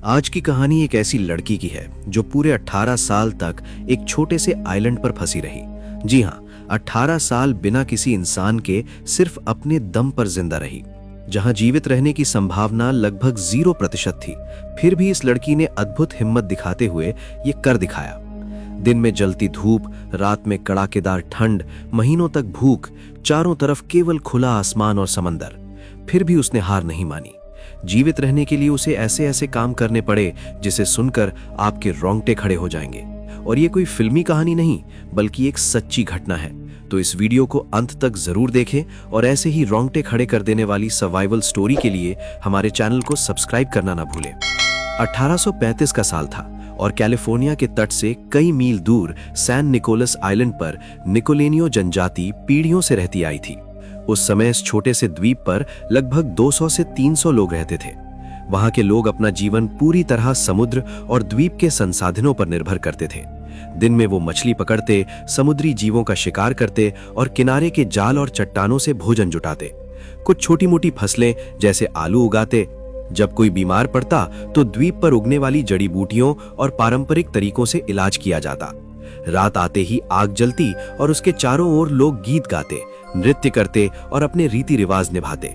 आज की कहानी एक ऐसी लड़की की है जो पूरे 18 साल तक एक छोटे से आइलैंड पर फंसी रही। जी हाँ, 18 साल बिना किसी इंसान के सिर्फ अपने दम पर जिंदा रही, जहां जीवित रहने की संभावना लगभग 0% थी। फिर भी इस लड़की ने अद्भुत हिम्मत दिखाते हुए ये कर दिखाया। दिन में जलती धूप, रात में कड़ाकेदार ठंड, महीनों तक भूख, चारों तरफ केवल खुला आसमान और समंदर। फिर भी उसने हार नहीं मानी। जीवित रहने के लिए उसे ऐसे ऐसे काम करने पड़े जिसे सुनकर आपके रोंगटे खड़े हो जाएंगे। और ये कोई फिल्मी कहानी नहीं, बल्कि एक सच्ची घटना है। तो इस वीडियो को अंत तक जरूर देखें और ऐसे ही रोंगटे खड़े कर देने वाली सर्वाइवल स्टोरी के लिए हमारे चैनल को सब्सक्राइब करना ना भूलें। 1835 का साल था और कैलिफोर्निया के तट से कई मील दूर सैन निकोलस आइलैंड पर निकोलेनियो जनजाति पीढ़ियों से रहती आई थी। उस समय इस छोटे से द्वीप पर लगभग 200 से 300 लोग रहते थे। वहां के लोग अपना जीवन पूरी तरह समुद्र और द्वीप के संसाधनों पर निर्भर करते थे। दिन में वो मछली पकड़ते, समुद्री जीवों का शिकार करते और किनारे के जाल और चट्टानों से भोजन जुटाते। कुछ छोटी मोटी फसलें जैसे आलू उगाते। जब कोई बीमार पड़ता तो द्वीप पर उगने वाली जड़ी बूटियों और पारंपरिक तरीकों से इलाज किया जाता। रात आते ही आग जलती और उसके चारों ओर लोग गीत गाते, नृत्य करते और अपने रीति रिवाज निभाते।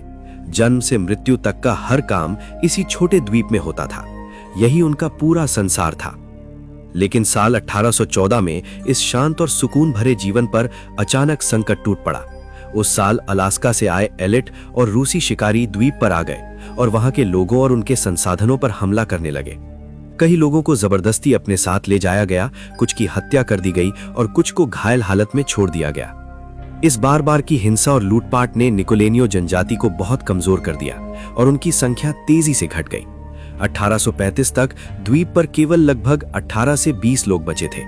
जन्म से मृत्यु तक का हर काम इसी छोटे द्वीप में होता था। यही उनका पूरा संसार था। लेकिन साल 1814 में इस शांत और सुकून भरे जीवन पर अचानक संकट टूट पड़ा। उस साल अलास्का से आए एलिट और रूसी शिकारी द्वीप पर आ गए और वहां के लोगों और उनके संसाधनों पर हमला करने लगे। कई लोगों को जबरदस्ती अपने साथ ले जाया गया, कुछ की हत्या कर दी गई और कुछ को घायल हालत में छोड़ दिया गया। इस बार बार की हिंसा और लूटपाट ने निकोलेनियो जनजाति को बहुत कमजोर कर दिया और उनकी संख्या तेजी से घट गई। 1835 तक द्वीप पर केवल लगभग 18 से 20 लोग बचे थे।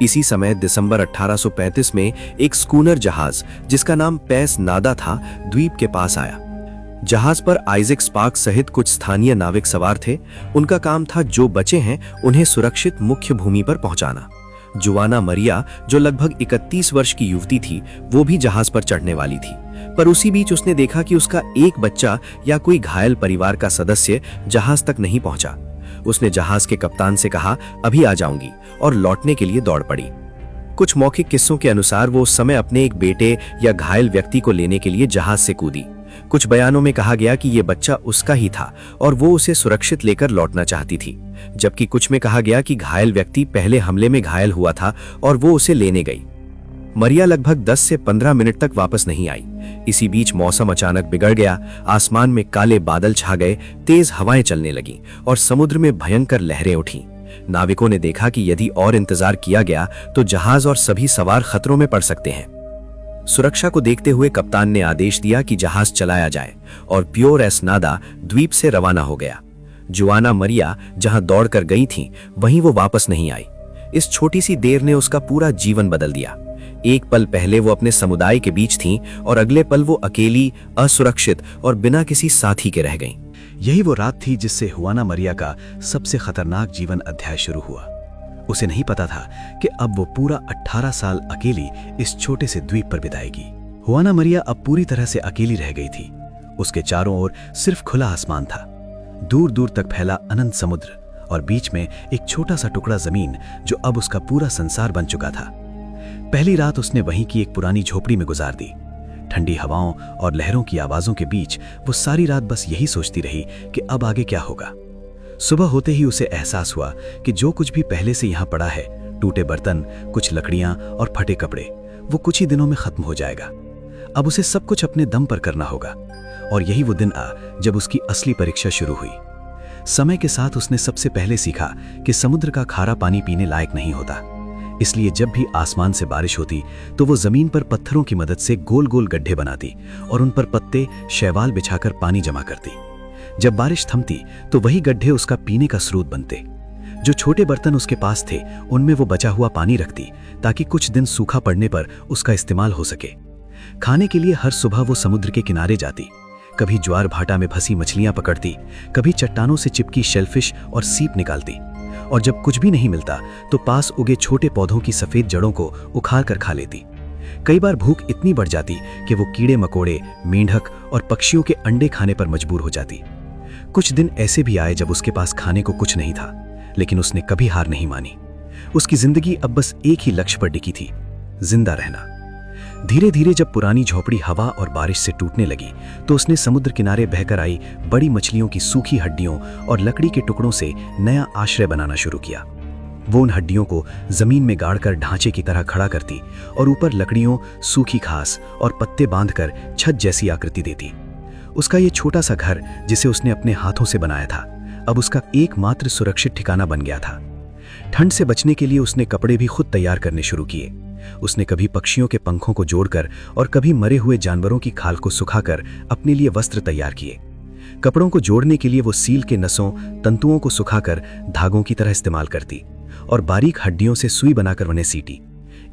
इसी समय दिसंबर 1835 में एक स्कूनर जहाज जिसका नाम पैस नादा था, द्वीप के पास आया। जहाज पर आइजैक स्पार्क्स सहित कुछ स्थानीय नाविक सवार थे। उनका काम था जो बचे हैं उन्हें सुरक्षित मुख्य भूमि पर पहुंचाना। जुआना मरिया, जो लगभग 31 वर्ष की युवती थी, वो भी जहाज पर चढ़ने वाली थी। पर उसी बीच उसने देखा कि उसका एक बच्चा या कोई घायल परिवार का सदस्य जहाज तक नहीं पहुंचा। उसने जहाज के कप्तान से कहा, अभी आ जाऊंगी, और लौटने के लिए दौड़ पड़ी। कुछ मौखिक किस्सों के अनुसार वो उस समय अपने एक बेटे या घायल व्यक्ति को लेने के लिए जहाज से कूदी। कुछ बयानों में कहा गया कि यह बच्चा उसका ही था और वो उसे सुरक्षित लेकर लौटना चाहती थी, जबकि कुछ में कहा गया कि घायल व्यक्ति पहले हमले में घायल हुआ था और वो उसे लेने गई। मरिया लगभग 10 से 15 मिनट तक वापस नहीं आई। इसी बीच मौसम अचानक बिगड़ गया। आसमान में काले बादल छा गए, तेज हवाएं चलने लगीं और समुद्र में भयंकर लहरें उठीं। नाविकों ने देखा कि यदि और इंतजार किया गया तो जहाज और सभी सवार खतरों में पड़ सकते हैं। सुरक्षा को देखते हुए कप्तान ने आदेश दिया कि जहाज चलाया जाए और प्योर एस नादा द्वीप से रवाना हो गया। जुआना मरिया जहां दौड़कर गई थी, वहीं वो वापस नहीं आई। इस छोटी सी देर ने उसका पूरा जीवन बदल दिया। एक पल पहले वो अपने समुदाय के बीच थी और अगले पल वो अकेली, असुरक्षित और बिना किसी साथी के रह गईं। यही वो रात थी जिससे जुआना मरिया का सबसे खतरनाक जीवन अध्याय शुरू हुआ। उसे नहीं पता था कि अब वो पूरा 18 साल अकेली इस छोटे से द्वीप पर बिताएगी। जुआना मरिया अब पूरी तरह से अकेली रह गई थी। उसके चारों ओर सिर्फ खुला आसमान था, दूर दूर तक फैला अनंत समुद्र और बीच में एक छोटा सा टुकड़ा जमीन जो अब उसका पूरा संसार बन चुका था। पहली रात उसने वहीं की एक पुरानी झोपड़ी में गुजार दी। ठंडी हवाओं और लहरों की आवाजों के बीच वो सारी रात बस यही सोचती रही कि अब आगे क्या होगा। सुबह होते ही उसे एहसास हुआ कि जो कुछ भी पहले से यहां पड़ा है, टूटे बर्तन, कुछ लकड़ियां और फटे कपड़े, वो कुछ ही दिनों में खत्म हो जाएगा। अब उसे सब कुछ अपने दम पर करना होगा। और यही वो दिन आ जब उसकी असली परीक्षा शुरू हुई। समय के साथ उसने सबसे पहले सीखा कि समुद्र का खारा पानी पीने लायक नहीं होता। इसलिए जब भी आसमान से बारिश होती तो वो जमीन पर पत्थरों की मदद से गोल गोल गड्ढे बनाती और उन पर पत्ते, शैवाल बिछाकर पानी जमा करती। जब बारिश थमती तो वही गड्ढे उसका पीने का स्रोत बनते। जो छोटे बर्तन उसके पास थे उनमें वो बचा हुआ पानी रखती ताकि कुछ दिन सूखा पड़ने पर उसका इस्तेमाल हो सके। खाने के लिए हर सुबह वो समुद्र के किनारे जाती। कभी ज्वार भाटा में फंसी मछलियां पकड़ती, कभी चट्टानों से चिपकी शेलफिश और सीप निकालती। और जब कुछ भी नहीं मिलता तो पास उगे छोटे पौधों की सफेद जड़ों को उखाड़ कर खा लेती। कई बार भूख इतनी बढ़ जाती कि वो कीड़े मकोड़े, मेंढक और पक्षियों के अंडे खाने पर मजबूर हो जाती। कुछ दिन ऐसे भी आए जब उसके पास खाने को कुछ नहीं था, लेकिन उसने कभी हार नहीं मानी। उसकी जिंदगी अब बस एक ही लक्ष्य पर टिकी थी, जिंदा रहना। धीरे धीरे जब पुरानी झोपड़ी हवा और बारिश से टूटने लगी तो उसने समुद्र किनारे बहकर आई बड़ी मछलियों की सूखी हड्डियों और लकड़ी के टुकड़ों से नया आश्रय बनाना शुरू किया। वो उन हड्डियों को जमीन में गाड़कर ढांचे की तरह खड़ा करती और ऊपर लकड़ियों, सूखी घास और पत्ते बांधकर छत जैसी आकृति देती। उसका ये छोटा सा घर, जिसे उसने अपने हाथों से बनाया था, अब उसका एकमात्र सुरक्षित ठिकाना बन गया था। ठंड से बचने के लिए उसने कपड़े भी खुद तैयार करने शुरू किए। उसने कभी पक्षियों के पंखों को जोड़कर और कभी मरे हुए जानवरों की खाल को सुखाकर अपने लिए वस्त्र तैयार किए। कपड़ों को जोड़ने के लिए वो सील के नसों, तंतुओं को सुखाकर धागों की तरह इस्तेमाल करती और बारीक हड्डियों से सुई बनाकर उन्हें सीटी।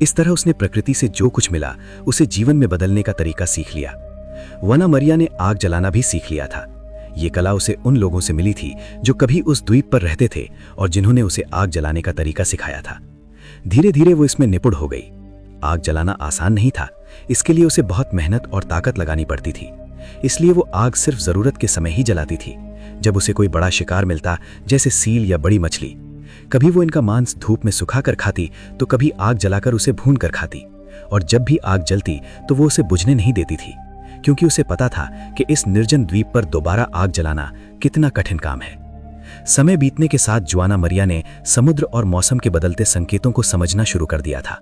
इस तरह उसने प्रकृति से जो कुछ मिला उसे जीवन में बदलने का तरीका सीख लिया। वना मरिया ने आग जलाना भी सीख लिया था। ये कला उसे उन लोगों से मिली थी जो कभी उस द्वीप पर रहते थे और जिन्होंने उसे आग जलाने का तरीका सिखाया था। धीरे धीरे वो इसमें निपुण हो गई। आग जलाना आसान नहीं था, इसके लिए उसे बहुत मेहनत और ताकत लगानी पड़ती थी। इसलिए वो आग सिर्फ जरूरत के समय ही जलाती थी, जब उसे कोई बड़ा शिकार मिलता, जैसे सील या बड़ी मछली। कभी वो इनका मांस धूप में सुखाकर खाती तो कभी आग जलाकर उसे भून कर खाती। और जब भी आग जलती तो वो उसे बुझने नहीं देती थी, क्योंकि उसे पता था कि इस निर्जन द्वीप पर दोबारा आग जलाना कितना कठिन काम है। समय बीतने के साथ जुआना मरिया ने समुद्र और मौसम के बदलते संकेतों को समझना शुरू कर दिया था।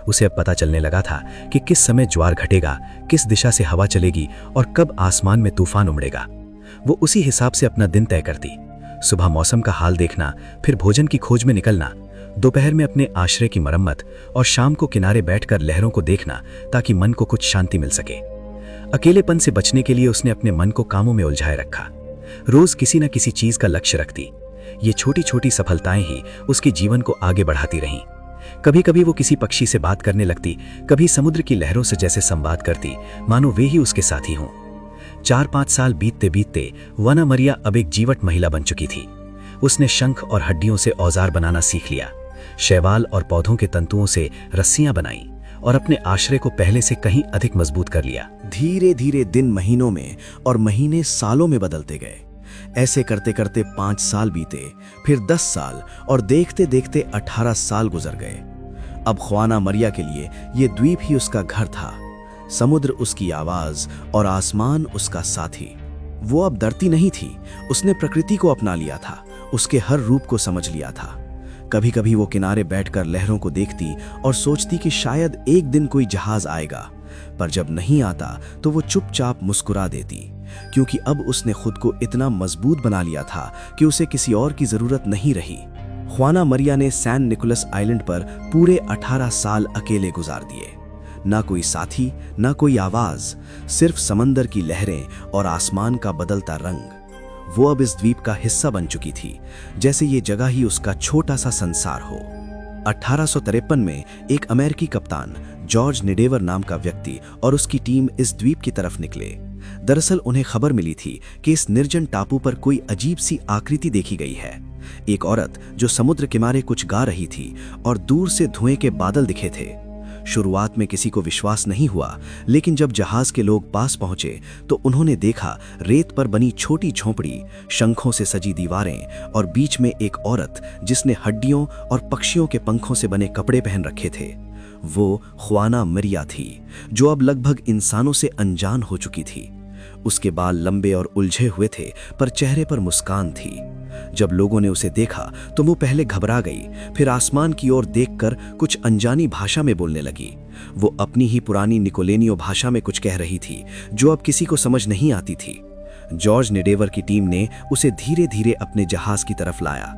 उसे अब पता चलने लगा था कि किस समय ज्वार घटेगा, किस दिशा से हवा चलेगी और कब आसमान में तूफान उमड़ेगा। वो उसी हिसाब से अपना दिन तय करती। सुबह मौसम का हाल देखना, फिर भोजन की खोज में निकलना, दोपहर में अपने आश्रय की मरम्मत और शाम को किनारे बैठकर लहरों को देखना, ताकि मन को कुछ शांति मिल सके। अकेलेपन से बचने के लिए उसने अपने मन को कामों में उलझाए रखा। रोज किसी न किसी चीज का लक्ष्य रखती। ये छोटी छोटी सफलताएं ही उसके जीवन को आगे बढ़ाती रहीं। कभी कभी वो किसी पक्षी से बात करने लगती, कभी समुद्र की लहरों से जैसे संवाद करती, मानो वे ही उसके साथी हों। 4-5 साल बीतते बीतते वना मरिया अब एक जीवट महिला बन चुकी थी। उसने शंख और हड्डियों से औजार बनाना सीख लिया, शैवाल और पौधों के तंतुओं से रस्सियां बनाई और अपने आश्रय को पहले से कहीं अधिक मजबूत कर लिया। धीरे धीरे दिन महीनों में और महीने सालों में बदलते गए। ऐसे करते करते 5 साल बीते, फिर 10 साल और देखते देखते 18 साल गुजर गए। अब ख्वाना मरिया के लिए ये द्वीप ही उसका घर था, समुद्र उसकी आवाज और आसमान उसका साथी। वो अब डरती नहीं थी, उसने प्रकृति को अपना लिया था, उसके हर रूप को समझ लिया था। कभी कभी वो किनारे बैठकर लहरों को देखती और सोचती कि शायद एक दिन कोई जहाज आएगा, पर जब नहीं आता तो वो चुपचाप मुस्कुरा देती, क्योंकि अब उसने खुद को इतना मजबूत बना लिया था कि उसे किसी और की जरूरत नहीं रही। ख्वाना मरिया ने सैन निकोलस आइलैंड पर पूरे 18 साल अकेले गुजार दिए। ना कोई साथी, ना कोई आवाज, सिर्फ समंदर की लहरें और आसमान का बदलता रंग। वो अब इस द्वीप का हिस्सा बन चुकी थी, जैसे ये जगह ही उसका छोटा सा संसार हो। 1853 में एक अमेरिकी कप्तान जॉर्ज निडेवर नाम का व्यक्ति और उसकी टीम इस द्वीप की तरफ निकले। दरअसल उन्हें खबर मिली थी कि इस निर्जन टापू पर कोई अजीब सी आकृति देखी गई है। एक औरत जो समुद्र किनारे कुछ गा रही थी और दूर से धुएं के बादल दिखे थे। शुरुआत में किसी को विश्वास नहीं हुआ, लेकिन जब जहाज के लोग पास पहुंचे तो उन्होंने देखा रेत पर बनी छोटी झोंपड़ी, शंखों से सजी दीवारें और बीच में एक औरत जिसने हड्डियों और पक्षियों के पंखों से बने कपड़े पहन रखे थे। वो ख्वाना मरिया थी, जो अब लगभग इंसानों से अनजान हो चुकी थी। उसके बाल लंबे और उलझे हुए थे, पर चेहरे पर मुस्कान थी। जब लोगों ने उसे देखा तो वो पहले घबरा गई, फिर आसमान की ओर देखकर कुछ अनजानी भाषा में बोलने लगी। वो अपनी ही पुरानी निकोलेनियो भाषा में कुछ कह रही थी, जो अब किसी को समझ नहीं आती थी। जॉर्ज निडेवर की टीम ने उसे धीरे धीरे अपने जहाज की तरफ लाया।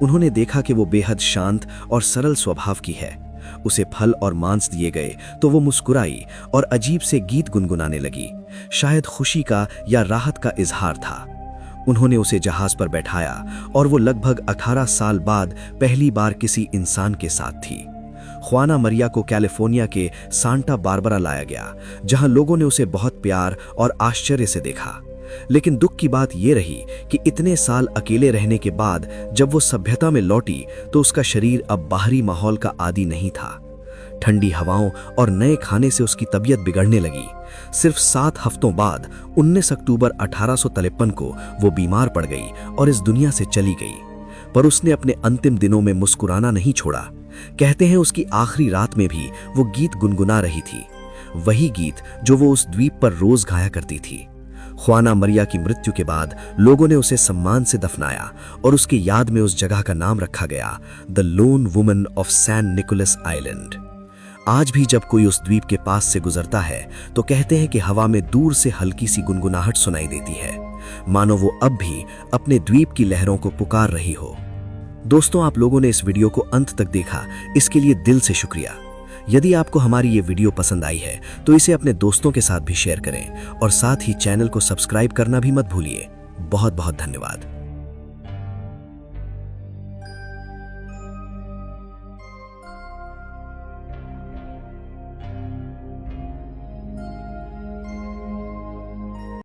उन्होंने देखा कि वो बेहद शांत और सरल स्वभाव की है। उसे फल और मांस दिए गए तो वो मुस्कुराई और अजीब से गीत गुनगुनाने लगी, शायद खुशी का या राहत का इजहार था। उन्होंने उसे जहाज पर बैठाया और वो लगभग 18 साल बाद पहली बार किसी इंसान के साथ थी। ख्वाना मरिया को कैलिफोर्निया के सांता बारबरा लाया गया, जहां लोगों ने उसे बहुत प्यार और आश्चर्य से देखा। लेकिन दुख की बात यह रही कि इतने साल अकेले रहने के बाद जब वो सभ्यता में लौटी तो उसका शरीर अब बाहरी माहौल का आदी नहीं था। ठंडी हवाओं और नए खाने से उसकी तबीयत बिगड़ने लगी। सिर्फ 7 हफ्तों बाद 19 अक्टूबर 1853 को वो बीमार पड़ गई और इस दुनिया से चली गई। पर उसने अपने अंतिम दिनों में मुस्कुराना नहीं छोड़ा। कहते हैं उसकी आखिरी रात में भी वो गीत गुनगुना रही थी, वही गीत जो वो उस द्वीप पर रोज गाया करती थी। ख्वाना मरिया की मृत्यु के बाद लोगों ने उसे सम्मान से दफनाया और उसकी याद में उस जगह का नाम रखा गया, the lone woman of San Nicolas island. आज भी जब कोई उस द्वीप के पास से गुजरता है तो कहते हैं कि हवा में दूर से हल्की सी गुनगुनाहट सुनाई देती है, मानो वो अब भी अपने द्वीप की लहरों को पुकार रही हो। दोस्तों, आप लोगों ने इस वीडियो को अंत तक देखा, इसके लिए दिल से शुक्रिया। यदि आपको हमारी ये वीडियो पसंद आई है तो इसे अपने दोस्तों के साथ भी शेयर करें और साथ ही चैनल को सब्सक्राइब करना भी मत भूलिए। बहुत बहुत धन्यवाद।